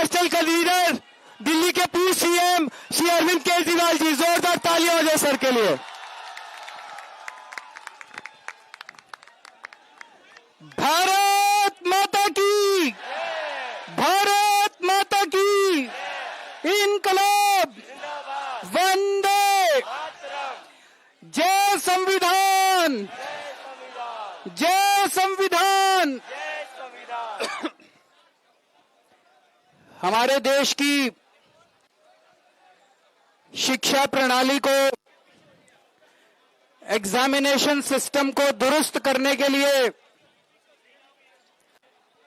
महाराष्ट्र का लीडर, दिल्ली के पूर्व सीएम श्री अरविंद केजरीवाल जी, जोरदार तालियां हो जाए सर के लिए। भारत माता की, भारत माता की, इनकलाब, वंदे, जय संविधान, जय संविधान। हमारे देश की शिक्षा प्रणाली को, एग्जामिनेशन सिस्टम को दुरुस्त करने के लिए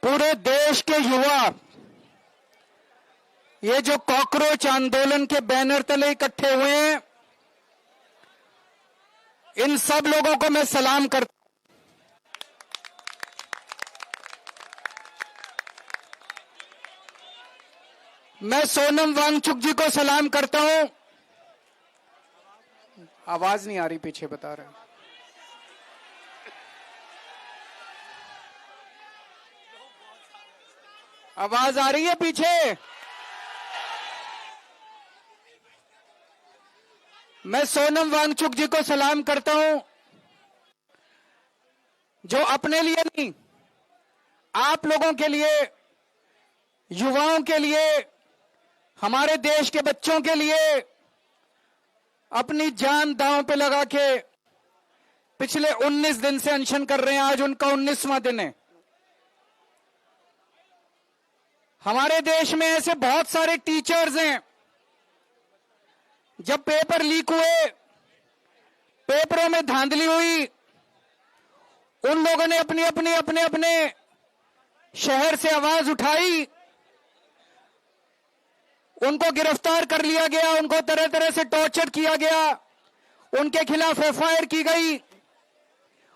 पूरे देश के युवा ये जो कॉकरोच आंदोलन के बैनर तले इकट्ठे हुए हैं, इन सब लोगों को मैं सलाम करता हूं। मैं सोनम वांगचुक जी को सलाम करता हूं। आवाज नहीं आ रही, पीछे बता रहे हैं। आवाज आ रही है पीछे? मैं सोनम वांगचुक जी को सलाम करता हूं, जो अपने लिए नहीं, आप लोगों के लिए, युवाओं के लिए, हमारे देश के बच्चों के लिए अपनी जान दांव पे लगा के पिछले 19 दिन से अनशन कर रहे हैं। आज उनका 19वां दिन है। हमारे देश में ऐसे बहुत सारे टीचर्स हैं, जब पेपर लीक हुए, पेपरों में धांधली हुई, उन लोगों ने अपने अपने शहर से आवाज उठाई, उनको गिरफ्तार कर लिया गया, उनको तरह तरह से टॉर्चर किया गया, उनके खिलाफ एफआईआर की गई।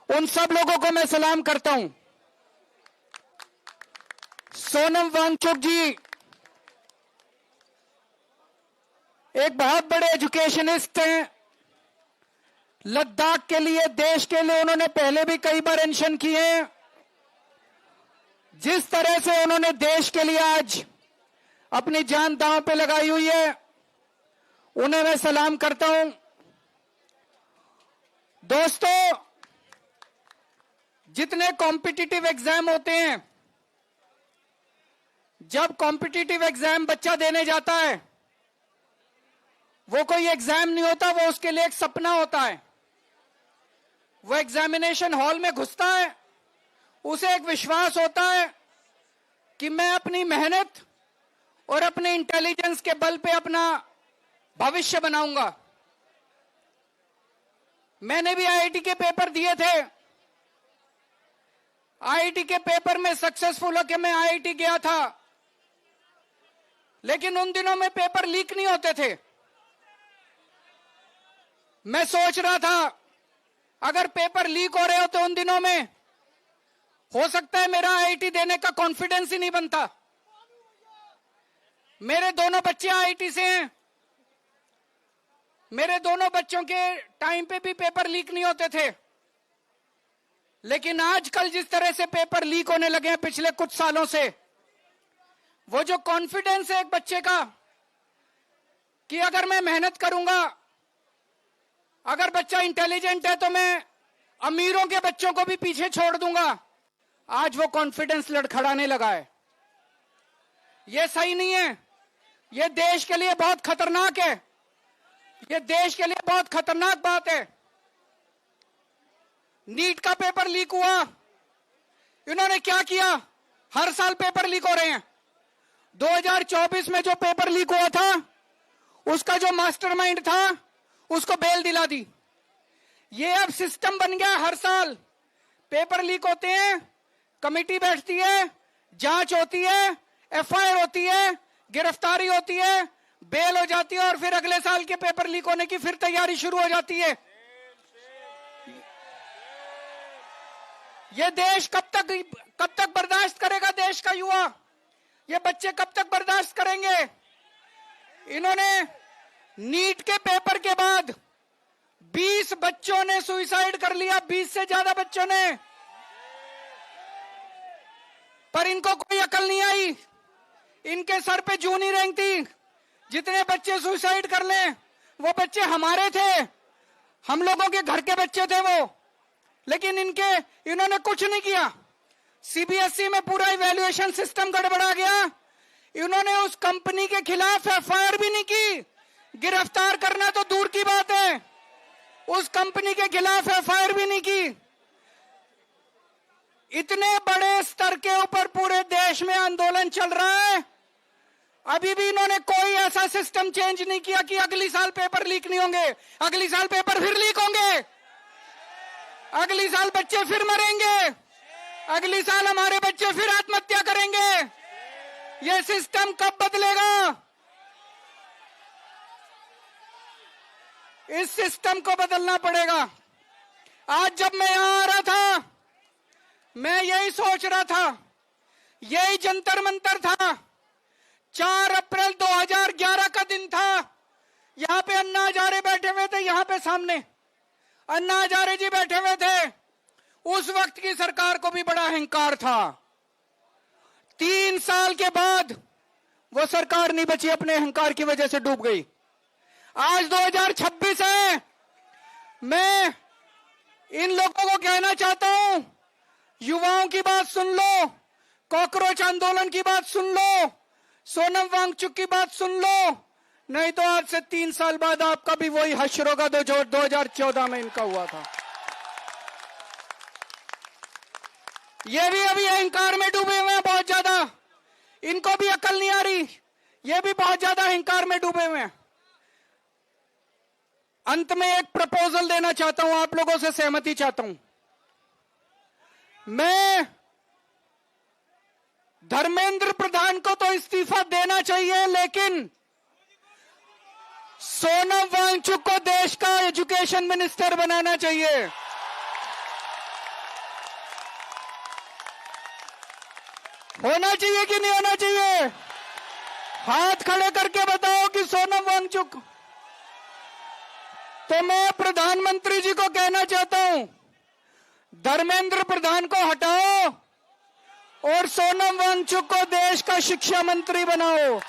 उन सब लोगों को मैं सलाम करता हूं। सोनम वांगचुक जी एक बहुत बड़े एजुकेशनिस्ट हैं। लद्दाख के लिए, देश के लिए उन्होंने पहले भी कई बार अनशन किए हैं। जिस तरह से उन्होंने देश के लिए आज अपनी जान दांव पे लगाई हुई है, उन्हें मैं सलाम करता हूं। दोस्तों, जितने कॉम्पिटिटिव एग्जाम होते हैं, जब कॉम्पिटिटिव एग्जाम बच्चा देने जाता है, वो कोई एग्जाम नहीं होता, वो उसके लिए एक सपना होता है। वो एग्जामिनेशन हॉल में घुसता है, उसे एक विश्वास होता है कि मैं अपनी मेहनत और अपने इंटेलिजेंस के बल पे अपना भविष्य बनाऊंगा। मैंने भी आईआईटी के पेपर दिए थे। आईआईटी के पेपर में सक्सेसफुल होकर मैं आईआईटी गया था, लेकिन उन दिनों में पेपर लीक नहीं होते थे। मैं सोच रहा था, अगर पेपर लीक हो रहे हो तो उन दिनों में हो सकता है मेरा आईआईटी देने का कॉन्फिडेंस ही नहीं बनता। मेरे दोनों बच्चे आईआईटी से हैं। मेरे दोनों बच्चों के टाइम पे भी पेपर लीक नहीं होते थे। लेकिन आजकल जिस तरह से पेपर लीक होने लगे हैं पिछले कुछ सालों से, वो जो कॉन्फिडेंस है एक बच्चे का कि अगर मैं मेहनत करूंगा, अगर बच्चा इंटेलिजेंट है तो मैं अमीरों के बच्चों को भी पीछे छोड़ दूंगा, आज वो कॉन्फिडेंस लड़खड़ाने लगा है। ये सही नहीं है। ये देश के लिए बहुत खतरनाक है। ये देश के लिए बहुत खतरनाक बात है। नीट का पेपर लीक हुआ, इन्होंने क्या किया? हर साल पेपर लीक हो रहे हैं। 2024 में जो पेपर लीक हुआ था, उसका जो मास्टरमाइंड था, उसको बेल दिला दी। ये अब सिस्टम बन गया। हर साल पेपर लीक होते हैं, कमेटी बैठती है, जांच होती है, एफआईआर होती है, गिरफ्तारी होती है, बेल हो जाती है, और फिर अगले साल के पेपर लीक होने की फिर तैयारी शुरू हो जाती है। ये देश कब तक बर्दाश्त करेगा? देश का युवा, ये बच्चे कब तक बर्दाश्त करेंगे? इन्होंने नीट के पेपर के बाद 20 बच्चों ने सुसाइड कर लिया, 20 से ज्यादा बच्चों ने, पर इनको कोई अकल नहीं आई। इनके सर पे जूं नहीं रेंगती। जितने बच्चे सुसाइड कर लें वो बच्चे हमारे थे, हम लोगों के घर के बच्चे थे वो, लेकिन इन्होंने कुछ नहीं किया। सीबीएसई में पूरा इवैल्यूएशन सिस्टम गड़बड़ा गया। इन्होंने उस कंपनी के खिलाफ एफआईआर भी नहीं की, गिरफ्तार करना तो दूर की बात है, उस कंपनी के खिलाफ एफआईआर भी नहीं की। इतने बड़े स्तर के ऊपर पूरे देश में आंदोलन चल रहा है, अभी भी इन्होंने कोई ऐसा सिस्टम चेंज नहीं किया कि अगली साल पेपर लीक नहीं होंगे। अगली साल पेपर फिर लीक होंगे, अगली साल बच्चे फिर मरेंगे, अगली साल हमारे बच्चे फिर आत्महत्या करेंगे। यह सिस्टम कब बदलेगा? इस सिस्टम को बदलना पड़ेगा। आज जब मैं यहां आ रहा था, मैं यही सोच रहा था, यही जंतर मंतर था। 4 अप्रैल 2011 का दिन था। यहां पे अन्ना हजारे बैठे हुए थे, यहां पे सामने अन्ना हजारे जी बैठे हुए थे। उस वक्त की सरकार को भी बड़ा अहंकार था। 3 साल के बाद वो सरकार नहीं बची, अपने अहंकार की वजह से डूब गई। आज 2026 है। मैं इन लोगों को कहना चाहता हूं, युवाओं की बात सुन लो, कॉकरोच आंदोलन की बात सुन लो, सोनम वांगचुक की बात सुन लो, नहीं तो आज से 3 साल बाद आपका भी वही हश्र होगा जो 2014 में इनका हुआ था। ये भी अभी अहंकार में डूबे हुए हैं बहुत ज्यादा, इनको भी अकल नहीं आ रही, ये भी बहुत ज्यादा अहंकार में डूबे हुए हैं। अंत में एक प्रपोजल देना चाहता हूं, आप लोगों से सहमति चाहता हूं। मैं धर्मेंद्र प्रधान को तो इस्तीफा देना चाहिए, लेकिन सोनम वांगचुक को देश का एजुकेशन मिनिस्टर बनाना चाहिए। होना चाहिए कि नहीं होना चाहिए? हाथ खड़े करके बताओ कि सोनम वांगचुक। तो मैं प्रधानमंत्री जी को कहना चाहता हूं, धर्मेंद्र प्रधान को हटाओ और सोनम वांगचुक को देश का शिक्षा मंत्री बनाओ।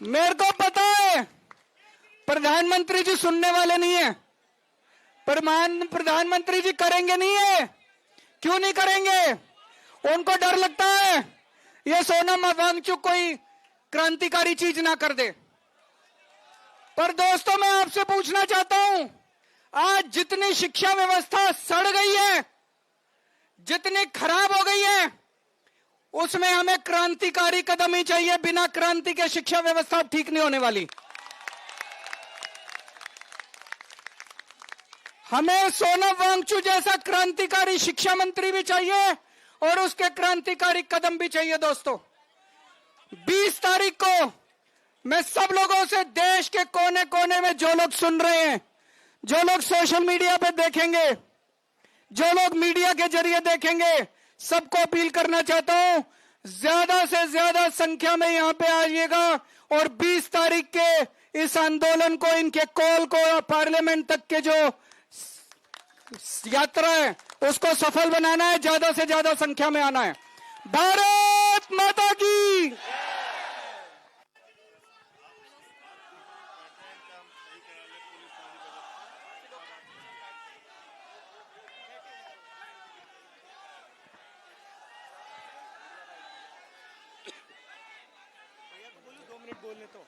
मेरे को पता है प्रधानमंत्री जी सुनने वाले नहीं है, प्रधानमंत्री जी करेंगे नहीं है। क्यों नहीं करेंगे? उनको डर लगता है ये सोनम वांगचुक कोई क्रांतिकारी चीज ना कर दे। पर दोस्तों, मैं आपसे पूछना चाहता हूं, आज जितनी शिक्षा व्यवस्था सड़ गई है, जितनी खराब हो गई है, उसमें हमें क्रांतिकारी कदम ही चाहिए। बिना क्रांति के शिक्षा व्यवस्था ठीक नहीं होने वाली। हमें सोनम वांगचुक जैसा क्रांतिकारी शिक्षा मंत्री भी चाहिए और उसके क्रांतिकारी कदम भी चाहिए। दोस्तों, 20 तारीख को मैं सब लोगों से, देश के कोने कोने में जो लोग सुन रहे हैं, जो लोग सोशल मीडिया पे देखेंगे, जो लोग मीडिया के जरिए देखेंगे, सबको अपील करना चाहता हूं, ज्यादा से ज्यादा संख्या में यहां पे आइएगा और 20 तारीख के इस आंदोलन को, इनके कॉल को, पार्लियामेंट तक के जो यात्रा है उसको सफल बनाना है। ज्यादा से ज्यादा संख्या में आना है। भारत माता की। बोलने तो